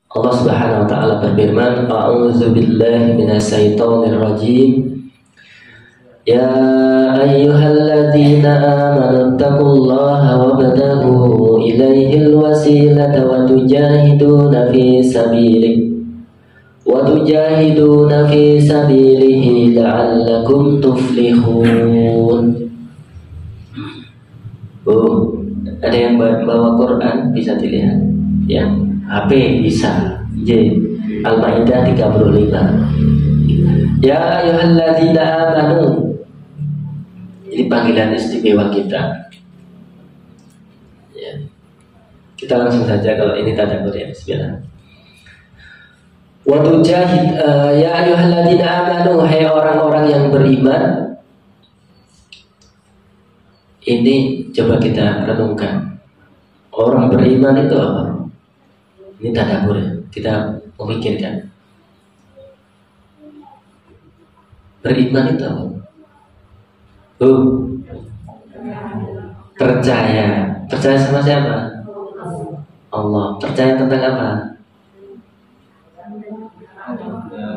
Allah Subhanahu wa taala berfirman, "A'udzu billahi minasyaitonir rajim. Ya ayyuhalladzina amanu taqullaha wabtaghu ilaihil wasilata wa tujahiduna fi sabilihi la'allakum tuflihun." Ada yang bawa Quran bisa dilihat. Yang HP bisa. Al-Maidah 35. Ya ayyuhalladzina amanu. Ini panggilan istimewa kita. Ya. Kita langsung saja kalau ini tadabbur ya. Bismillah. Wa tujahid ya ayyuhalladzina amanu, hai orang-orang yang beriman. Ini coba kita renungkan. Orang beriman itu apa? Ini tadabbur ya. Kita memikirkan. Beriman itu apa? Percaya. Percaya sama siapa? Allah. Percaya tentang apa?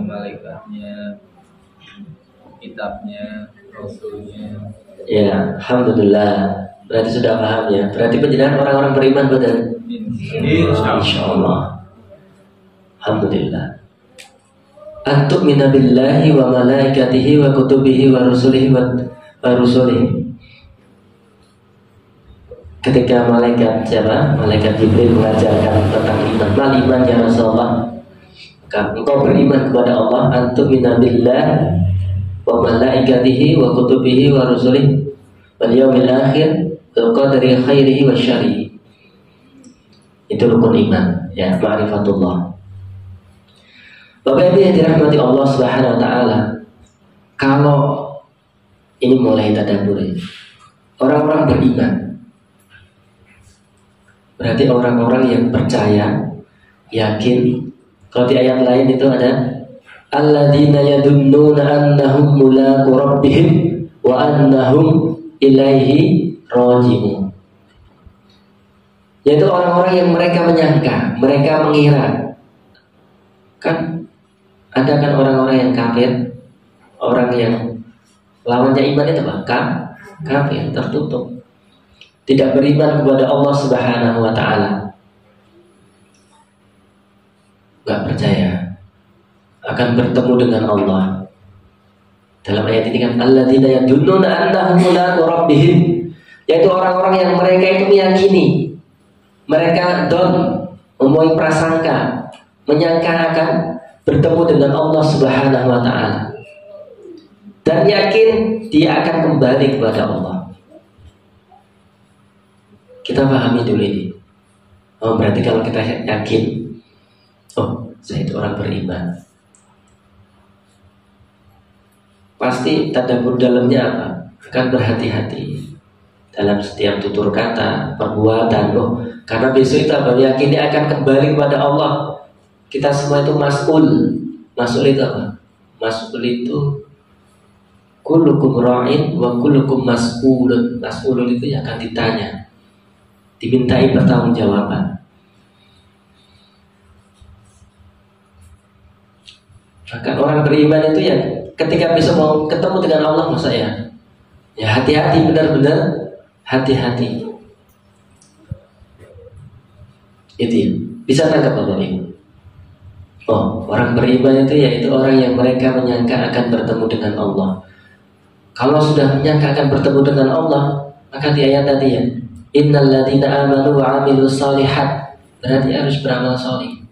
Malaikatnya, kitabnya, rasulnya. Ya, alhamdulillah. Berarti sudah paham ya. Berarti penjelasan orang-orang beriman betul. Insyaallah. Alhamdulillah. Antum minabillahi wa malaikatihi wa kutubihi wa rusulihi wa rusulihi. Ketika malaikat siapa? Malaikat Jibril mengajarkan tentang iman. Mal iman ya Rasulullah. Maka engkau beriman kepada Allah. Antum minabillah wa malaikatihi wa kutubihi wa rusulihi wal yaumil akhir wal qadari khairihi wa syarrihi. Itu rukun iman ya, ma'rifatullah. Bapak Ibu yang dirahmati Allah Subhanahu wa taala, kalau ini mulai tadabbur ya. Orang-orang beriman berarti orang-orang yang percaya, yakin. Kalau di ayat lain itu ada alladzina yadunnuna annahum mulaqu rabbihim wa annahum ilaihi raji'un. Yaitu orang-orang yang mereka menyangka, mereka mengira. Kan ada kan orang-orang yang kafir, orang yang lawannya iman itu apa? Kafir, tertutup. Tidak beriman kepada Allah Subhanahu wa taala. Enggak percaya akan bertemu dengan Allah. Dalam ayat ini kan alladzina yadunnuna annahum mulaqu rabbihim, yaitu orang-orang yang mereka itu meyakini, mereka mempunyai prasangka, menyangka akan bertemu dengan Allah Subhanahu wa taala. Dan yakin dia akan kembali kepada Allah. Kita pahami dulu ini. Oh, berarti kalau kita yakin, oh, saya itu orang beriman. Pasti tadabbur dalamnya apa? Akan berhati-hati dalam setiap tutur kata, perbuatan. Oh, karena besok itu apa? Yakini akan kembali kepada Allah. Kita semua itu mas'ul. Mas'ul itu apa? Mas'ul itu kullukum ra'in wa kullukum mas'ulun. Mas'ulun itu yang akan ditanya, dimintai pertanggungjawaban. Maka orang beriman itu ya ketika besok mau ketemu dengan Allah, masa ya hati-hati, benar-benar hati-hati. Itu ya. Bisa tangkap Bapak Ibu? Oh, orang beriman itu yaitu orang yang mereka menyangka akan bertemu dengan Allah. Kalau sudah menyangka akan bertemu dengan Allah, maka di ayat tadi ya, innal ladzina amanu wa 'amilus shalihat, berarti harus beramal shalih.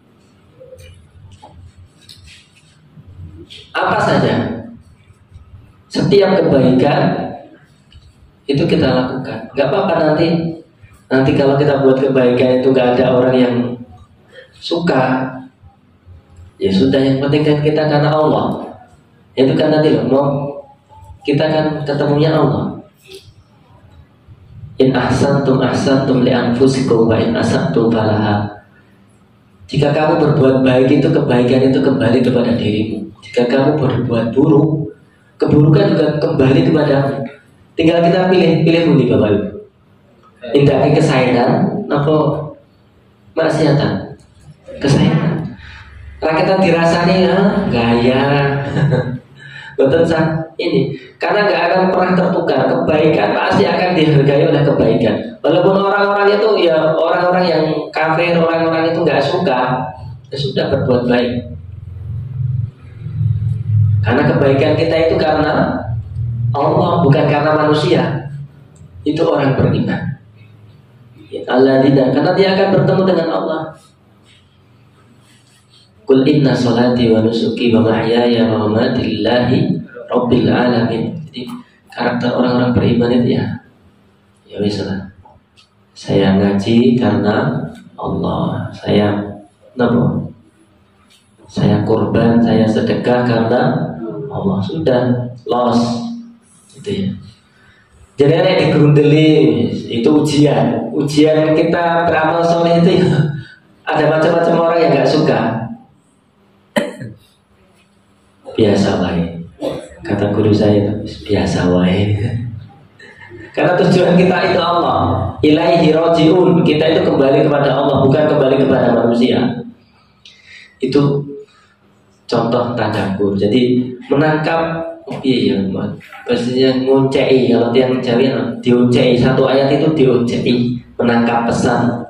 Apa saja? Setiap kebaikan itu kita lakukan. Gak apa-apa nanti kalau kita buat kebaikan itu gak ada orang yang suka, ya sudah, yang penting kan kita karena Allah. Itu kan nanti loh, kita kan ketemunya Allah. In ahsantum ahsantum li anfusikum wa in asabtum falaha. Jika kamu berbuat baik itu kebaikan itu kembali kepada dirimu. Jika kamu berbuat buruk, keburukan juga kembali kepadamu. Tinggal kita pilih budi Bapak Ibu. Indahnya kesayangan atau maksiatan? Kesayangan. Rakyat dirasani ya gaya. Betul sah ini karena nggak akan pernah tertukar, kebaikan pasti akan dihargai oleh kebaikan. Walaupun orang-orang itu ya orang-orang yang kafir, orang-orang itu nggak suka, ya sudah berbuat baik. Karena kebaikan kita itu karena Allah, bukan karena manusia. Itu orang beriman. Allah tidak, karena dia akan bertemu dengan Allah. Qul inna salati wa nusuki wa mahyaya wa mamati lillahi rabbil alamin. Jadi karakter orang-orang beriman itu ya wis lah. Saya ngaji karena Allah. Saya nabo. Saya kurban, saya sedekah karena Allah. Sudah loss. Gitu ya. Jadi ada digerundeli itu ujian. Ujian kita beramal soleh itu ya, ada macam-macam orang yang nggak suka. Biasa wae, kata guru saya itu biasa wae. Karena tujuan kita itu Allah, ilaihi rajiun, kita itu kembali kepada Allah, bukan kembali kepada manusia. Itu contoh tadabbur. Jadi menangkap iya pastinya nguncei, kalau tiang Jawa diuncei, satu ayat itu diuncei, menangkap pesan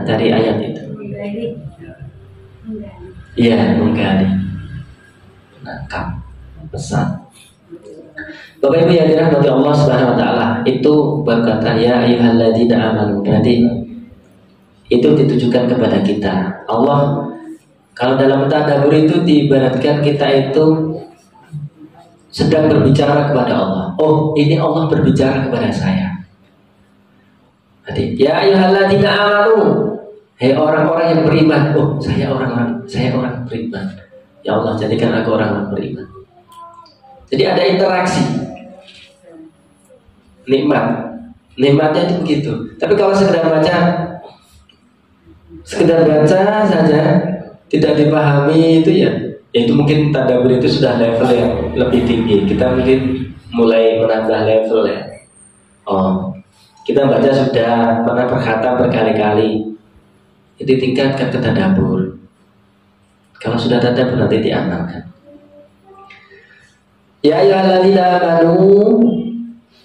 dari ayat itu. Iya, menggali, menangkap pesan. Bapak Ibu yang dirahmati Allah Subhanahu wa taala, itu berkata ya ayyuhalladzina amanu. Berarti itu ditujukan kepada kita. Allah kalau dalam tadabbur itu diibaratkan kita itu sedang berbicara kepada Allah. Oh, ini Allah berbicara kepada saya. Jadi, ya ayyuhalladzina amanu, hei orang-orang yang beriman. Oh, saya orang beriman. Ya Allah, jadikan aku orang beriman. Jadi ada interaksi. Nikmatnya itu begitu. Tapi kalau sekedar baca saja, tidak dipahami itu ya itu mungkin tadabbur itu sudah level yang lebih tinggi. Kita mungkin mulai menambah level ya. Oh, kita baca sudah pernah berkhatam berkali-kali. Itu tingkatkan ke tadabbur. Kalau sudah tadabbur nanti diamalkan. Ya ayyuhalladzina amanu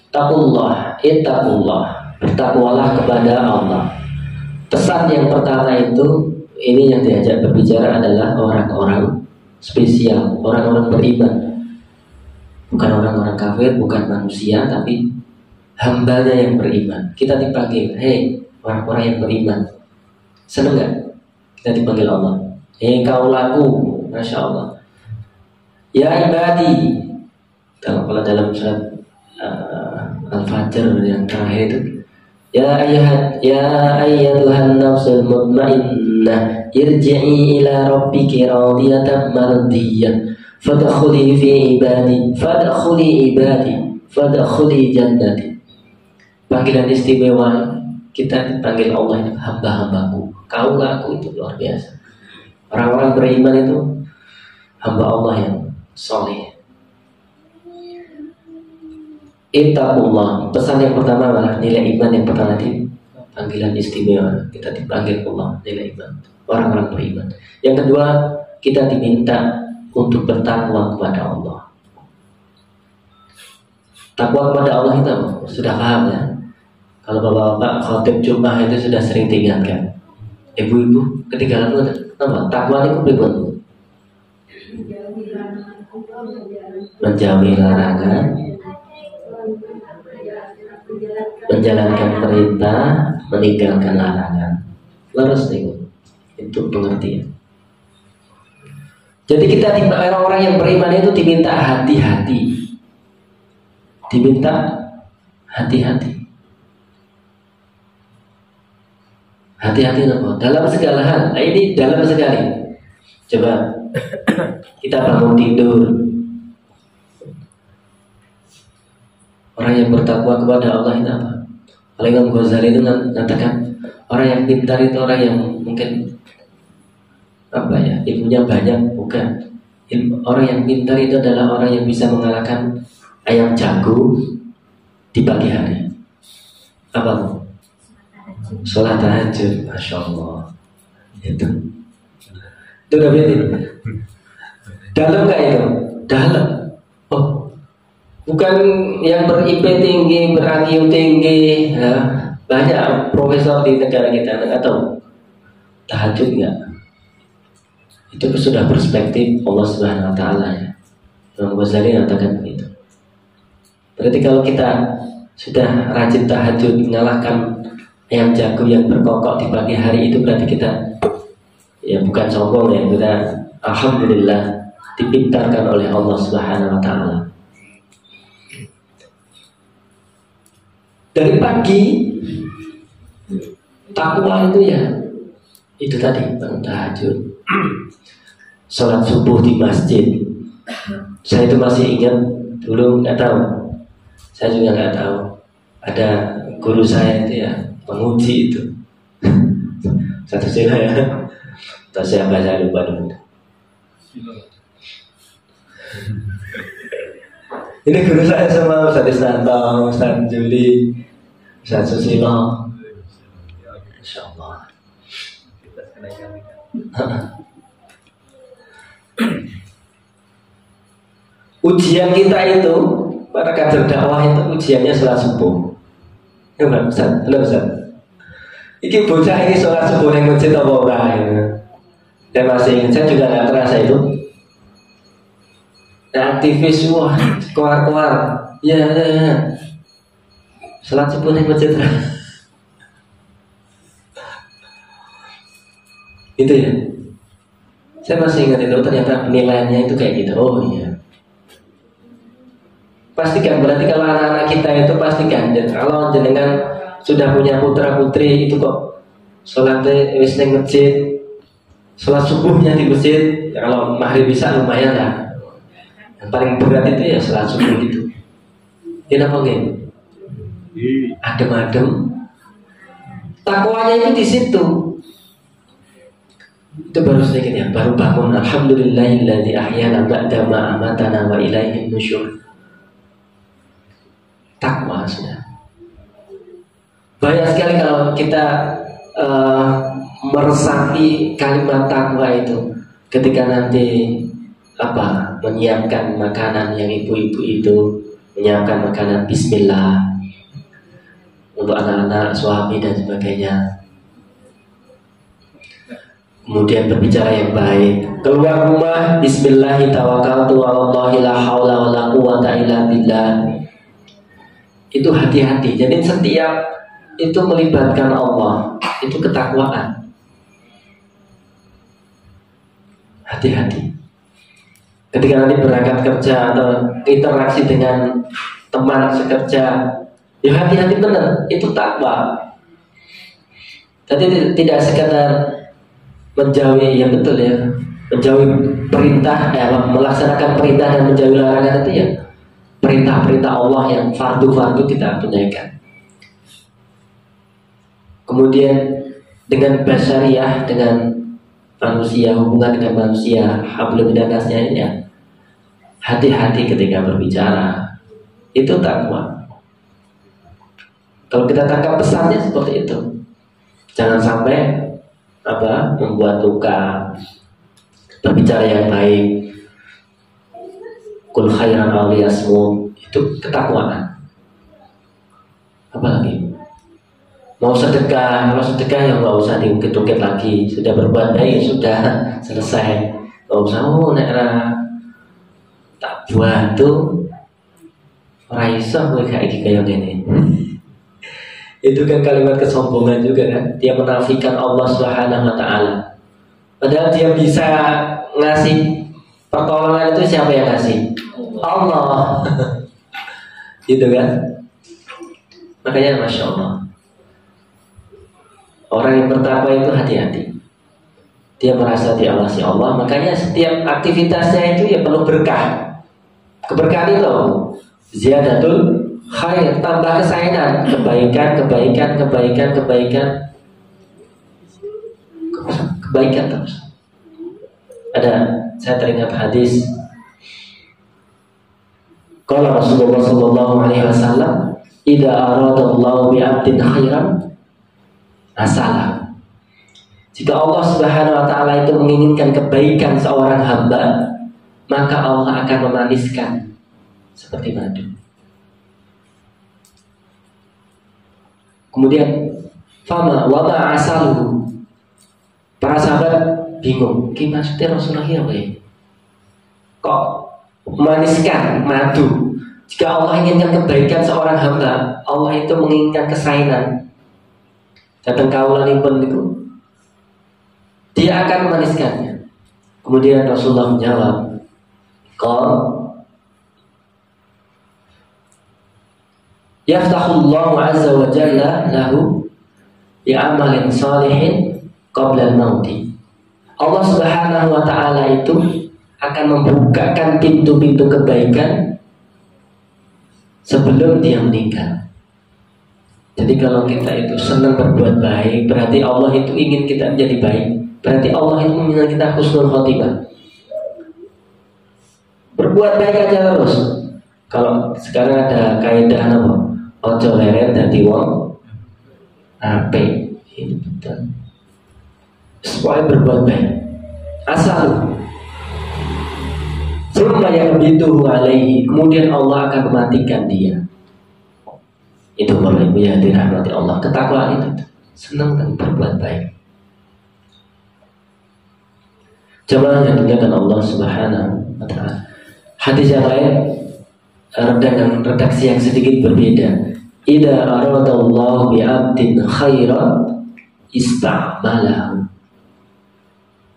taqullah, ittaqullah. Bertakwalah kepada Allah. Pesan yang pertama itu ini yang diajak berbicara adalah orang-orang spesial, orang-orang beriman, bukan orang-orang kafir, bukan manusia, tapi hambanya yang beriman. Kita dipanggil, hei orang-orang yang beriman. Senang nggak? Kita dipanggil Allah. Hei kaulaku, masya Allah. Ya ibadi. Kalau dalam surat Al-Fajr yang terakhir itu, ya ayyatuhan nafsul mutmainnah irji'i ila rabbiki radiyatan mardiyah fadkhuli fi ibadi fadkhuli jannati. Panggilan istimewa kita dipanggil Allah itu hamba-hambaku, kaulaku, itu luar biasa. Orang-orang beriman itu hamba Allah yang soleh. Ittaqullah. Pesan yang pertama adalah nilai iman yang pertama di panggilan istimewa. Kita dipanggil Allah, nilai iman. Orang-orang beriman. Yang kedua, kita diminta untuk bertakwa kepada Allah. Takwa kepada Allah itu sudah paham ya. Kalau bapak-bapak khotib Jumat itu sudah sering diingatkan. Ibu-ibu ketinggalan apa? Takwa itu berikut. Menjauhi larangan, menjalankan perintah, meninggalkan larangan. Laras nih, itu pengertian. Jadi kita orang-orang yang beriman itu diminta hati-hati, diminta hati-hati, hati-hati dalam segala hal. Nah, ini dalam sekali. Coba kita bangun tidur. Orang yang bertakwa kepada Allah itu apa? Imam Ghazali itu mengatakan orang yang pintar itu orang yang mungkin apa ya, ilmunya banyak, bukan. Orang yang pintar itu adalah orang yang bisa mengalahkan ayam jago di pagi hari. Apa? Sholat tahajud, masya Allah. Itu. Itu udah berarti. Dalam nggak itu? Dalam. Oh, bukan yang ber-IP tinggi, ber-IQ tinggi, ya. Banyak profesor di negara kita nggak tahu tahajud nggak. Itu sudah perspektif Allah Subhanahu Wa Taala ya. Imam Ghazali katakan begitu. Berarti kalau kita sudah rajin tahajud mengalahkan ayam jago yang berkokok di pagi hari, itu berarti kita ya bukan sombong ya, kita alhamdulillah dipintarkan oleh Allah Subhanahu Wa Taala. Dari pagi takwa itu ya itu tadi bangun tahajud, sholat subuh di masjid. Saya itu masih ingat dulu, nggak tahu, saya juga nggak tahu, ada guru saya itu ya penguji itu satu sila ya, atau siapa saya lupa dulu. Ini guru saya sama Ustaz Istanto, Ustaz Juli, Ustaz Susilo, Insya Allah. Ujian kita itu para kader dakwah itu ujiannya sholat subuh. Ya Pak Ustaz, halo Ustaz. Iki bocah ini sholat subuh yang masjid apa ora ya. Saya masih ingat, saya juga nggak terasa itu. Nah, aktivis wah keluar-keluar, ya. Sholat subuh yang masjid. Itu ya. Saya masih ingat itu, ternyata penilaiannya itu kayak gitu. Oh iya. Pastikan, berarti kalau anak-anak kita itu pastikan, kalau jenengan sudah punya putra putri itu kok sholatnya wis neng masjid, sholat subuhnya di masjid, ya kalau maghrib bisa lumayan lah. Yang paling berat itu ya sholat subuh itu. Kenapa nggak? Adem-adem. Takwanya itu di situ. Itu baru sedikit ya, baru bangun. Alhamdulillahilladzi ahyana ba'da ma amatana wa ilaihin nusyur. Takwa sudah. Banyak sekali kalau kita meresapi kalimat takwa itu ketika nanti menyiapkan makanan yang ibu-ibu itu menyiapkan makanan bismillah untuk anak-anak, suami dan sebagainya. Kemudian berbicara yang baik. Keluar rumah bismillahi tawakkaltu 'alallahi la haula wala quwwata illa billah. Itu hati-hati. Jadi setiap itu melibatkan Allah, itu ketakwaan. Hati-hati. Ketika nanti berangkat kerja atau interaksi dengan teman sekerja, ya hati-hati benar, itu takwa. Jadi tidak sekadar menjauhi, ya betul ya, menjauhi perintah, melaksanakan perintah dan menjauhi larangan itu ya. Perintah-perintah Allah yang fardu-fardu kita tunaikan. Kemudian dengan basyariah, dengan manusia, hubungan dengan manusia, hablum minannasnya ini ya, hati-hati ketika berbicara. Itu takwa. Kalau kita tangkap pesannya seperti itu, jangan sampai membuat luka. Berbicara yang baik, kul khairan aw liyasmut, itu ketakwaan. Apalagi mau sedekah, kalau sedekah ya nggak usah diungkit-ungkit lagi, sudah berbuat baik sudah selesai, nggak usah tak buat tuh raiso gue kayak gini. Itu kan kalimat kesombongan juga kan, dia menafikan Allah Subhanahu Wa Taala. Padahal dia bisa ngasih pertolongan, itu siapa yang ngasih? Allah. Gitu kan. Makanya Masya Allah, orang yang bertakwa itu hati-hati. Dia merasa diawasi Allah. Makanya setiap aktivitasnya itu ya penuh berkah. Keberkahan itu ziyadatul khair, tambah kesayangan, kebaikan terus. Saya teringat hadis kalau Rasulullah sallallahu alaihi wasallam, "Idza aradallahu bi'abdin khairan asalah." Jika Allah Subhanahu wa taala itu menginginkan kebaikan seorang hamba, maka Allah akan memaniskan seperti madu. Kemudian fama wa ma asaluhu. Para sahabat bingung, gimana maksudnya Rasulullah ya? Kok memaniskan madu? Jika Allah inginkan kebaikan seorang hamba, Allah itu menginginkan kesainan. Datang kaulanipun itu, dia akan memaniskannya. Kemudian Rasulullah menjawab, qal yaftahullahu azza wa jalla lahu bi amalin salihin qabla al-mauti. Allah Subhanahu wa taala itu akan membukakan pintu-pintu kebaikan sebelum dia meninggal. Jadi kalau kita itu senang berbuat baik, berarti Allah itu ingin kita menjadi baik. Berarti Allah itu ingin kita husnul khotimah. Berbuat baik aja terus. Kalau sekarang ada kaidah apa? Ojo leren dadi wong apik. Ini betul. Supaya berbuat baik. Asal summa yaqbiduhu alaihi, kemudian Allah akan mematikan dia. Itu Bapak Ibu yang dirahmati Allah. Ketakwaan itu senang dan berbuat baik. Jemaah yang dimuliakan Allah Subhanahu wa taala. Hadis yang lain dengan redaksi yang sedikit berbeda. Idza aradallahu bi'abdin khairan ista'malahu.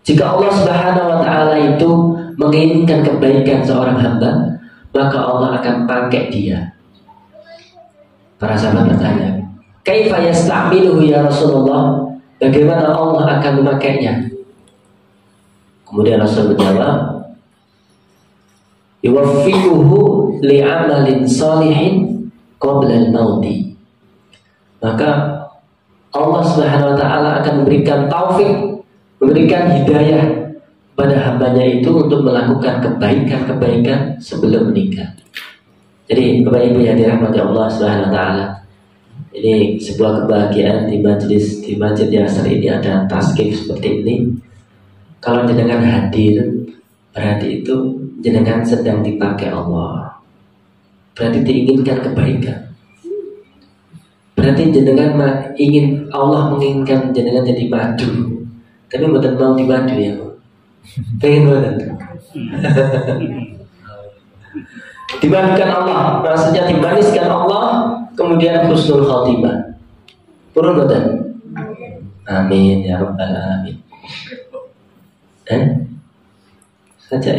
Jika Allah Subhanahu wa taala itu menginginkan kebaikan seorang hamba, maka Allah akan pakai dia. Para sahabat bertanya, kaifa yasta'miluhu ya Rasulullah? Bagaimana Allah akan memakainya? Kemudian Rasul menjawab, yuwaffiquhu li'amalin salihin qabla al-mauti. Maka Allah Subhanahu wa taala akan memberikan taufik, memberikan hidayah pada hambanya itu untuk melakukan kebaikan-kebaikan sebelum meninggal. Jadi Bapak Ibu yang dirahmati Allah Subhanahu wa taala, ini sebuah kebahagiaan di masjid Yasir ini ada tasqif seperti ini. Kalau jenengan hadir, berarti itu jenengan sedang dipakai Allah. Berarti diinginkan kebaikan. Berarti jenengan ingin, Allah menginginkan jenengan jadi madu. Tapi bukan mau di madu ya, pengen banget. Dimaniskan Allah, maksudnya dimaniskan Allah, kemudian husnul khotimah. Turun badan. Amin ya rabbal alamin. Saja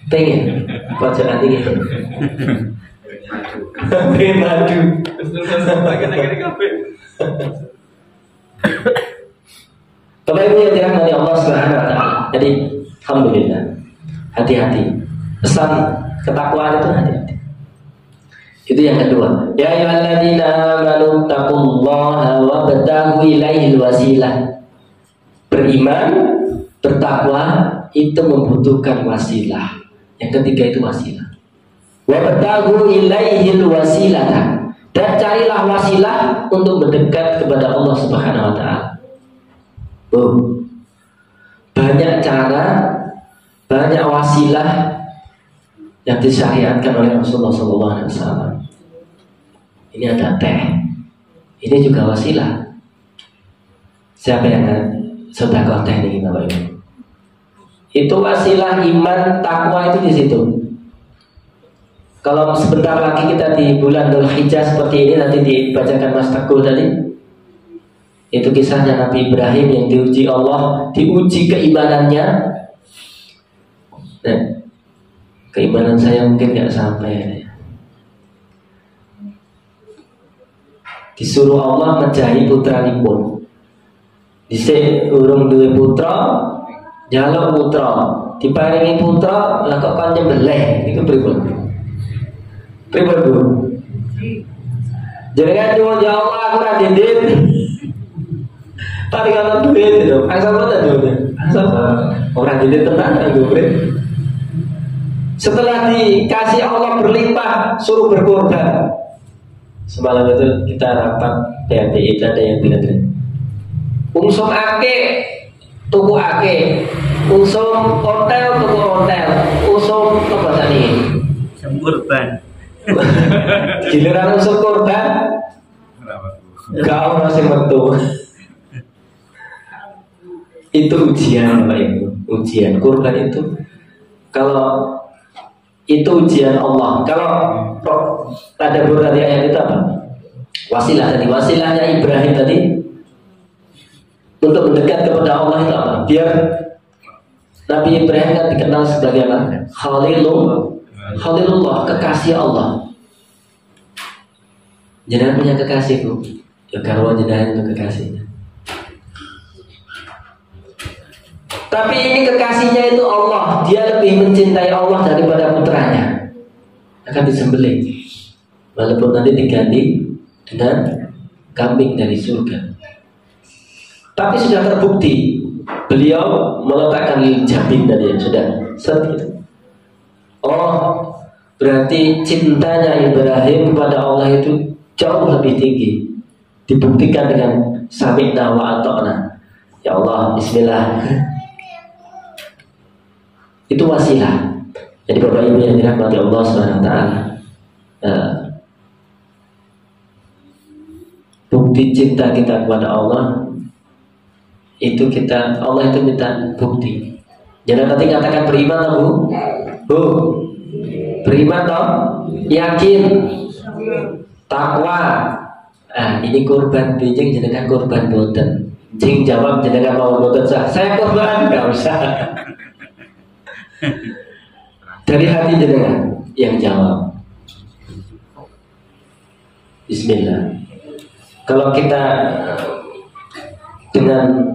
pengen bacaan ini. Pengen madu. Bapak Ibu yang dirahmati Allah Subhanahu wa taala. Jadi alhamdulillah, hati-hati. Pesan ketakwaan itu hati-hati. Itu yang kedua. Ya ayyuhalladzina amanu taqullaha wabtaghu ilaihil wasilah. Beriman, bertakwa itu membutuhkan wasilah. Yang ketiga itu wasilah. Wabtaghu ilaihil wasilah. Dan carilah wasilah untuk mendekat kepada Allah Subhanahu wa taala. Banyak cara, banyak wasilah yang disyariatkan oleh Rasulullah SAW. Ini ada teh, ini juga wasilah. Siapa yang sedekah teh ini Bapak Ibu? Itu wasilah iman, takwa itu di situ. Kalau sebentar lagi kita di bulan Dzulhijjah seperti ini, nanti dibacakan Mas Teguh tadi. Itu kisahnya Nabi Ibrahim yang diuji Allah, diuji keimanannya. Nah, keimanan saya mungkin gak sampai. Disuruh Allah menjadi putra nipun. Dhisik urung duwe putra, njaluk putra, diparingi putra, lah kok kan nyembelih, iku pripun? Pripun Bu? Jangan nyuwun ya Allah aku ora didit. Tadi kalau duit itu, asal mana duitnya? Asal orang didit tenan kan duit. Setelah dikasih Allah berlimpah, suruh berkorban. Semalam itu kita rapat PHBI, ada yang bilang, Ungsum ake tuku ake, usum hotel, tuku hotel, usum apa tadi? Kurban. Giliran usum kurban, gak ono sing metu. Itu ujian Bapak Ibu, ujian kurban itu. Kalau itu ujian Allah. Kalau ada beberapa ayat itu apa? Wasilah tadi, wasilahnya Ibrahim tadi untuk mendekat kepada Allah itu apa? Biar Nabi Ibrahim kan dikenal sebagai apa? Khalilullah, kekasih Allah. Jenengan punya kekasih Bu? Ya karwan jenengan itu kekasihnya. Tapi ini kekasihnya itu Allah. Dia lebih mencintai Allah daripada putranya. Akan disembelih. Walaupun nanti diganti dengan kambing dari surga. Tapi sudah terbukti beliau meletakkan jabin tadi sudah seperti itu. Oh, berarti cintanya Ibrahim kepada Allah itu jauh lebih tinggi. Dibuktikan dengan sami'na wa ata'na. Ya Allah, bismillah. Itu wasilah. Jadi Bapak Ibu yang dirahmati Allah SWT, bukti cinta kita kepada Allah itu Allah itu minta bukti. Jangan nanti katakan beriman Bu. Bu, beriman toh? Yakin, takwa. Ini kurban bijing jenengan kurban boten. Jing jawab jenengan mau boten sah. Saya kurban enggak usah. Dari hati jenengan yang jawab. Bismillah. Kalau kita dengan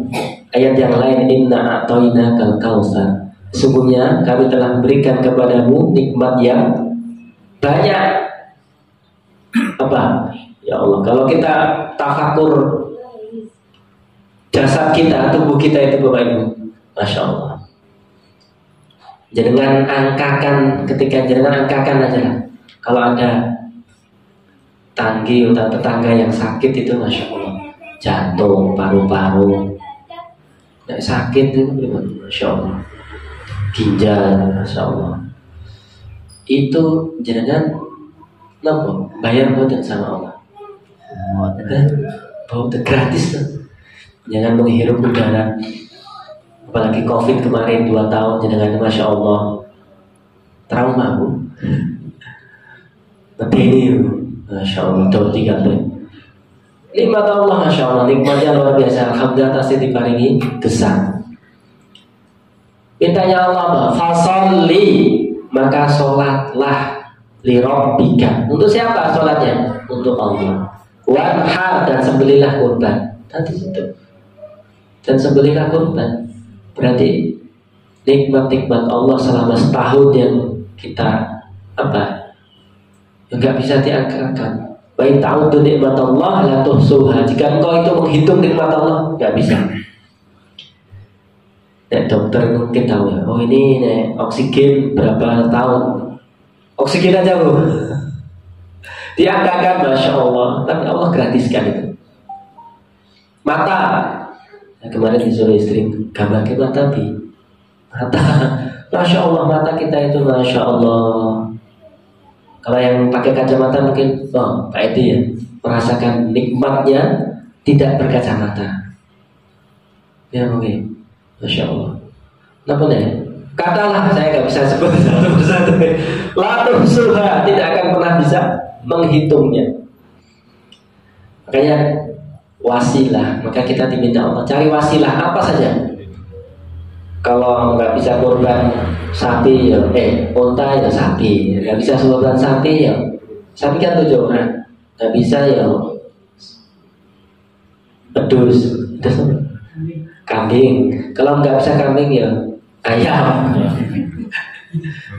ayat yang lain, inna a'toina kal kausar, sesungguhnya kami telah memberikan kepadamu nikmat yang banyak. Apa? Ya Allah, kalau kita tafakur jasad kita, tubuh kita itu Bapak Ibu, Masya Allah. Jangan angkakan, ketika jangan angkakan aja lah. Kalau ada tanggi atau tetangga yang sakit itu Masya Allah, jantung, paru-paru, nggak sakit itu Masya Allah, ginjal, Masya Allah. Itu jangan nopo bayar buat sama Allah. Bawa gratis tuh. Jangan menghirup udara. Apalagi COVID kemarin 2 tahun, jangan Masya Allah trauma Bu. Tapi ini Masya Allah tahun 3 nikmat Allah, Masya Allah, nikmatnya luar biasa. Alhamdulillah tasih diparingi gesang. Mintanya Allah apa? Fasolli, maka sholatlah li rabbika. Untuk siapa sholatnya? Untuk Allah. Wanhar, dan sembelilah kurban. Tadi itu. Dan sembelilah kurban. Berarti nikmat-nikmat Allah selama setahun yang kita apa? Yang nggak bisa diangkat-angkat. Baik ta'udu nikmat Allah la tuhsuha. Jika engkau itu menghitung nikmat Allah, nggak bisa. Nek dokter mungkin tahu ya. Oh ini oksigen berapa tahun? Oksigen aja Bu. Diangkat-angkat, Masya Allah. Tapi Allah gratiskan itu. Mata. Kemarin disuruh istri gambar ke mata Masya Allah, mata kita itu Masya Allah. Kalau yang pakai kacamata mungkin Pak Edi ya, merasakan nikmatnya tidak berkacamata. Ya mungkin Masya Allah. Kenapa nih? Katalah, saya nggak bisa sebut satu persatu. Latuh surha, tidak akan pernah bisa menghitungnya. Makanya wasilah, maka kita diminta Allah cari wasilah apa saja. Kalau nggak bisa kurban sapi ya, unta ya sapi. Nggak bisa kurban sapi ya, sapi kan 7 orang. Nggak bisa ya, pedus, kambing. Kalau nggak bisa kambing ya ayam.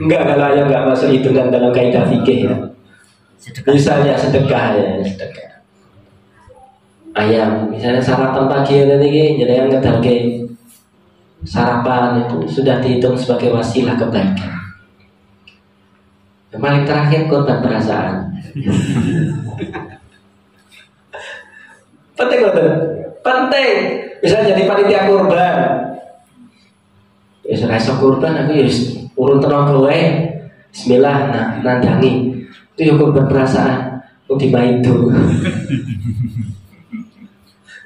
Enggak, kalau ayam nggak masuk hitungan dalam kaidah fikih ya. Misalnya sedekah ya, sedekah. Ayam, misalnya sarapan pagi ini jadi yang ngedalke sarapan itu sudah dihitung sebagai wasilah kebaikan. Yang paling terakhir korban perasaan. Penting betul, penting. Bisa jadi panitia kurban, Wis ora iso kurban aku ya wis urun tenaga wae. Bismillah nandangi. Itu ya kurban perasaan. Kok dimaido.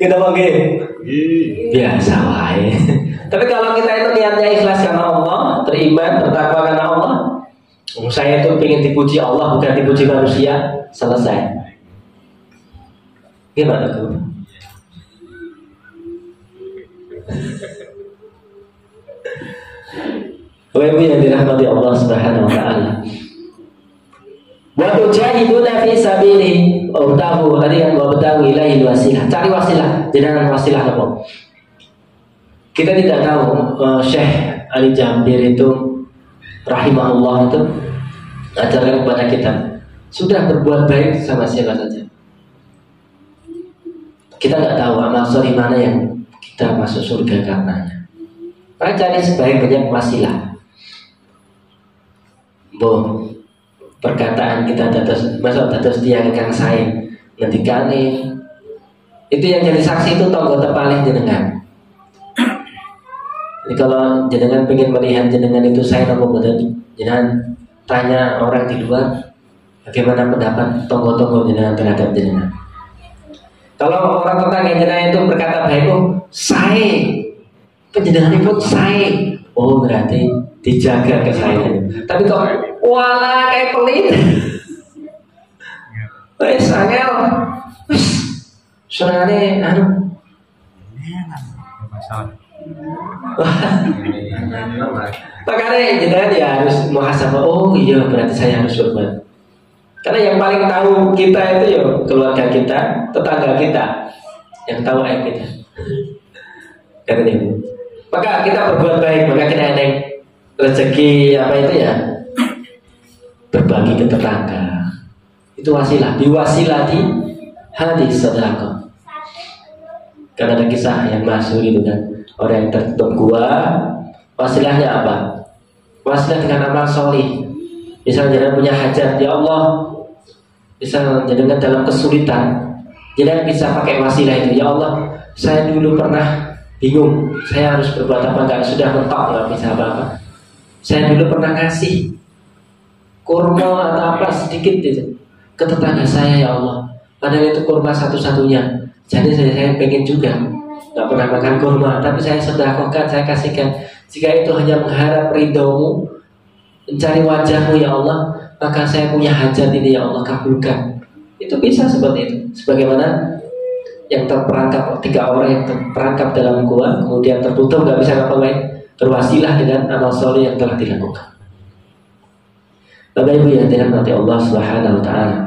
Kita pakai biasa wae. Tapi kalau kita itu niatnya ikhlas karena Allah, beriman, bertakwa karena Allah, saya itu ingin dipuji Allah bukan dipuji manusia, selesai. Gimana tuh? Bapak Ibu yang dirahmati Allah Subhanahu wa taala. Wa tujahiduna fi sabilihi wa tahu hadiyan wa tahu ilahi wasilah. Cari wasilah, jenengan wasilah apa? Kita tidak tahu Syekh Ali Jambir itu rahimahullah itu ajarkan kepada kita sudah berbuat baik sama siapa saja. Kita nggak tahu amal soleh mana yang kita masuk surga karenanya. Maka cari sebaik-banyak wasilah. Perkataan kita dados tiang kang sae ngendikane itu yang jadi saksi itu tonggo tepalih jenengan. Jadi kalau jenengan pengen melihat jenengan itu saya nopo boten, jenengan tanya orang di luar bagaimana pendapat tonggo-tonggo jenengan terhadap jenengan. Kalau orang tetangga jenengan itu berkata baik, saya penjenengan itu saya, oh berarti dijaga kesayangan. Tapi kok wala kayak pelit, wes angel, wes senane makanya jenengan ya harus muhasabah. Oh iya berarti saya harus berbuat. Karena yang paling tahu kita itu ya keluarga kita, tetangga kita, yang tahu aib kita. Karena itu, maka kita berbuat baik, maka kita ada rezeki apa itu ya, berbagi ke tetangga. Itu wasilah, diwasilati hadis sedekah. Karena ada kisah yang masyhur itu kan, orang yang tertutup gua, wasilahnya apa? Wasilah dengan amal solih. Misalnya jangan punya hajat, ya Allah, misalnya jangan dalam kesulitan, jangan bisa pakai wasilah itu. Ya Allah, saya dulu pernah bingung, saya harus berbuat apa? Enggak, sudah mentok, nggak bisa apa-apa. Saya dulu pernah ngasih kurma atau apa sedikit itu ke tetangga saya, ya Allah. Padahal itu kurma satu-satunya. Jadi saya pengen juga, nggak pernah makan kurma, tapi saya sedekahkan, saya kasihkan. Jika itu hanya mengharap ridhomu, mencari wajahmu ya Allah, maka saya punya hajat ini ya Allah, kabulkan. Itu bisa seperti itu. Sebagaimana yang terperangkap, 3 orang yang terperangkap dalam gua, kemudian tertutup nggak bisa ngapa-ngapain, berwasilah dengan amal soleh yang telah dilakukan. Bapak Ibu yang dirahmati Allah Subhanahu wa taala.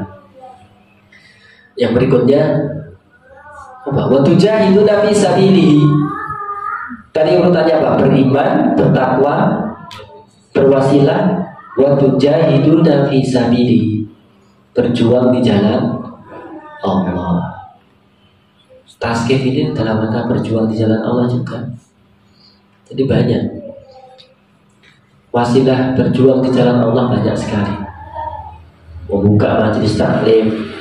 Yang berikutnya wa tujahiduna fi sabilihi. Tadi urutannya apa? Beriman, bertakwa, berwasilah, wa tujahiduna fi sabilihi. Berjuang di jalan Allah. Tasqif ini dalam rangka berjuang di jalan Allah juga. Jadi banyak wasilah berjuang di jalan Allah, banyak sekali. Membuka majelis taklim,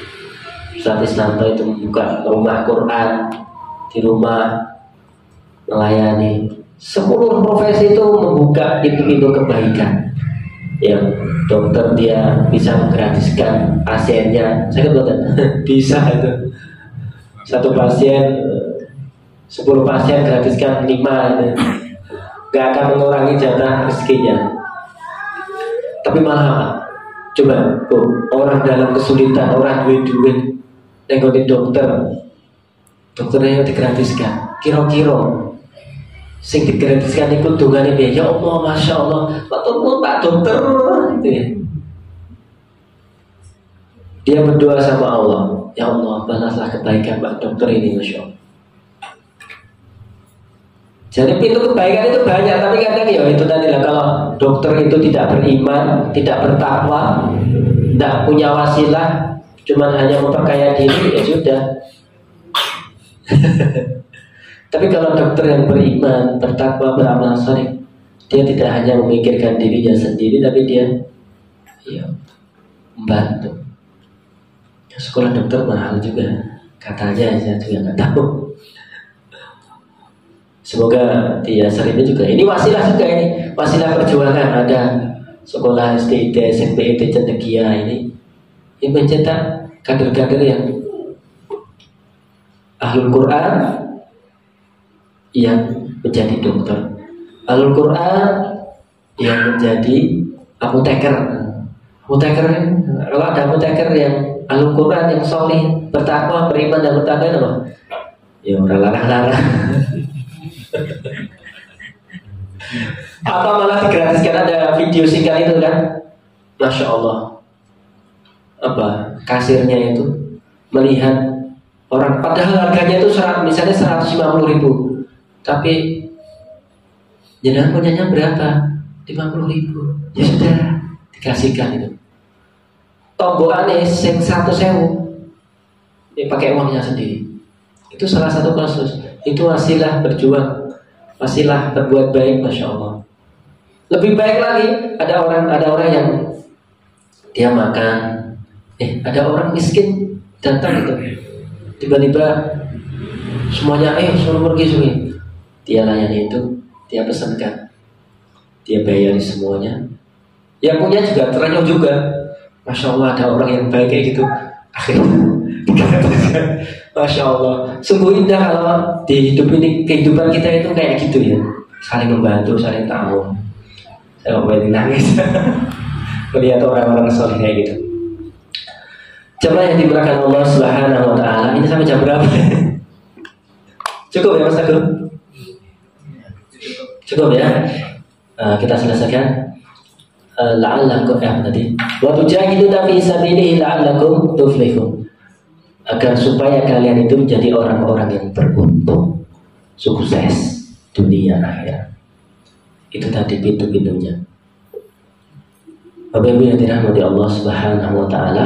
Ustaz Isnanto itu membuka rumah Quran di rumah, melayani. Seluruh profesi itu membuka pintu-pintu kebaikan. Yang dokter dia bisa menggratiskan pasiennya, saya betul bisa itu. Satu pasien 10 pasien gratiskan 5 itu. Gak akan mengurangi jatah rezekinya. Tapi malah apa? Coba orang dalam kesulitan, orang duit nengokin dokternya digratiskan. Kira-kira sing digratiskan itu dungane dia, ya Allah, masya Allah, Pak dokter gitu ya. Dia berdoa sama Allah, ya Allah, balaslah kebaikan Pak dokter ini, masya Allah. Jadi pintu kebaikan itu banyak, tapi kadang ya itu tadi lah, kalau dokter itu tidak beriman, tidak bertakwa, tidak punya wasilah, cuman hanya memperkaya diri, ya sudah. Tapi kalau dokter yang beriman, bertakwa, beramal saleh, dia tidak hanya memikirkan dirinya sendiri, tapi dia ya, membantu. Sekolah dokter mahal juga, katanya, saya juga nggak tahu. Semoga di Yaser ini juga, ini wasilah juga, ini wasilah perjuangan. Ada sekolah SD, SMP, Cendekia ini mencetak kader-kader yang ahlul Quran yang menjadi dokter, ahlul Quran yang menjadi apoteker. Apoteker, kalau ada apoteker yang ahlul Quran yang solih, bertakwa, beriman dan bertakwa apa? Ya orang larang-larang. Apa malah digratiskan, ada video singkat itu kan, Masya Allah. Apa kasirnya itu melihat orang, padahal harganya itu misalnya 150.000, tapi jenengan punyanya berapa? 50.000. Ya sudah, dikasihkan itu. Tombokannya sing 100.000, dia pakai uangnya sendiri. Itu salah satu kasus. Itu wasilah berjuang, wasilah berbuat baik, Masya Allah. Lebih baik lagi, ada orang yang dia makan, ada orang miskin datang itu, tiba-tiba semuanya suruh pergi. Dia layani itu, dia pesankan, dia bayari semuanya. Yang punya juga terenyuh juga. Masya Allah, ada orang yang baik kayak gitu. Akhirnya Masya Allah, sungguh indah kalau di hidup ini, kehidupan kita itu kayak gitu ya, saling membantu, saling tahu. Saya mau nangis melihat orang-orang soleh kayak gitu. Jemaah yang dimuliakan Allah Subhanahu Wa Taala, ini sampai jam berapa? Cukup ya Mas Agung? Cukup ya. Kita selesaikan. La'allakum tadi. Wa tujahiduna fi sabilihi la'allakum tuflihun. Agar supaya kalian itu menjadi orang-orang yang beruntung, sukses dunia akhirat. Itu tadi pintu-pintunya. Bapak Ibu yang dirahmati Allah Subhanahu Wa Taala,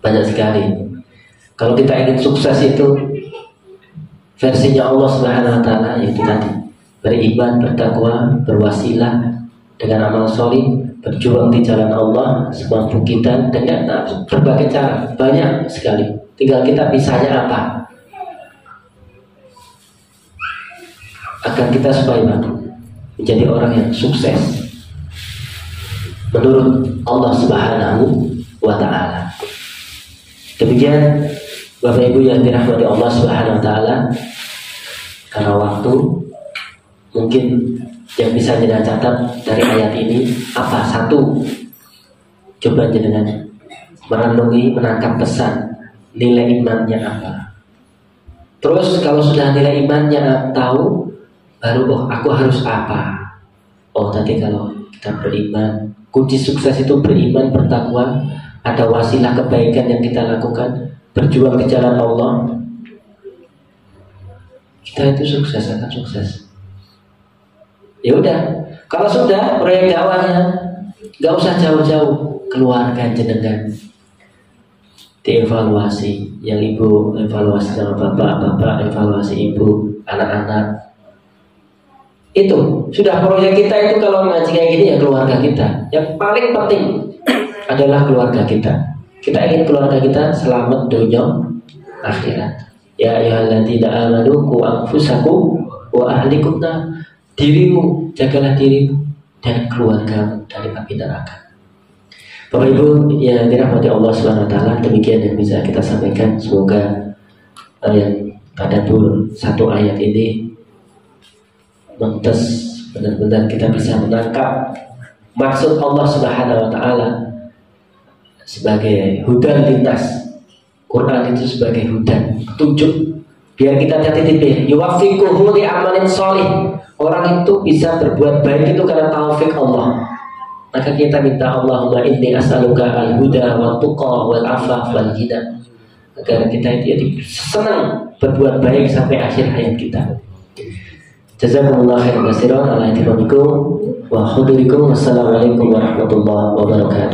banyak sekali. Kalau kita ingin sukses itu versinya Allah Subhanahu Wa Taala, yaitu tadi beriman, bertakwa, berwasilah dengan amal solih, berjuang di jalan Allah semampu kita dengan berbagai cara, banyak sekali. Tinggal kita bisanya apa, agar kita supaya menjadi orang yang sukses menurut Allah Subhanahu Wa Taala. Demikian Bapak Ibu yang dirahmati Allah Subhanahu Wa Taala, karena waktu mungkin yang bisa jenengan catat dari ayat ini apa? Satu, coba jenengan merenungi, menangkap pesan nilai imannya apa. Terus kalau sudah nilai imannya tahu, baru aku harus apa. Tadi kalau kita beriman, kunci sukses itu beriman, bertakwa, ada wasilah kebaikan yang kita lakukan, berjuang di jalan Allah, kita itu sukses, akan sukses. Ya udah, kalau sudah proyek dakwahnya nggak usah jauh-jauh, keluarga jenengan dievaluasi, yang ibu evaluasi sama bapak, bapak evaluasi ibu, anak-anak. Itu sudah proyek kita itu. Kalau ngaji kayak gini ya keluarga kita. Yang paling penting adalah keluarga kita. Kita ingin keluarga kita selamat dunia akhirat. Ya ayyuhalladzina amanu qu anfusakum wa ahlikum nar. Dirimu, jagalah dirimu dan keluargamu dari api neraka. Bapak Ibu yang dirahmati Allah Subhanahu Wa Taala, demikian yang bisa kita sampaikan. Semoga yang tadabbur satu ayat ini mentes benar-benar kita bisa menangkap maksud Allah Subhanahu Wa Taala sebagai hudan lintas. Quran itu sebagai hudan, petunjuk, biar kita jati-jati yuwaffiquhu li amalin sholih. Orang itu bisa berbuat baik itu karena taufik Allah. Maka kita minta Allahumma inni as'aluka al-huda wa tuqa wal afaf wal ghina, agar kita itu senang berbuat baik sampai akhir hayat kita. Jazakumullah khairan katsiran ala ihtimamikum wa hudurikum. Wassalamualaikum warahmatullahi wabarakatuh.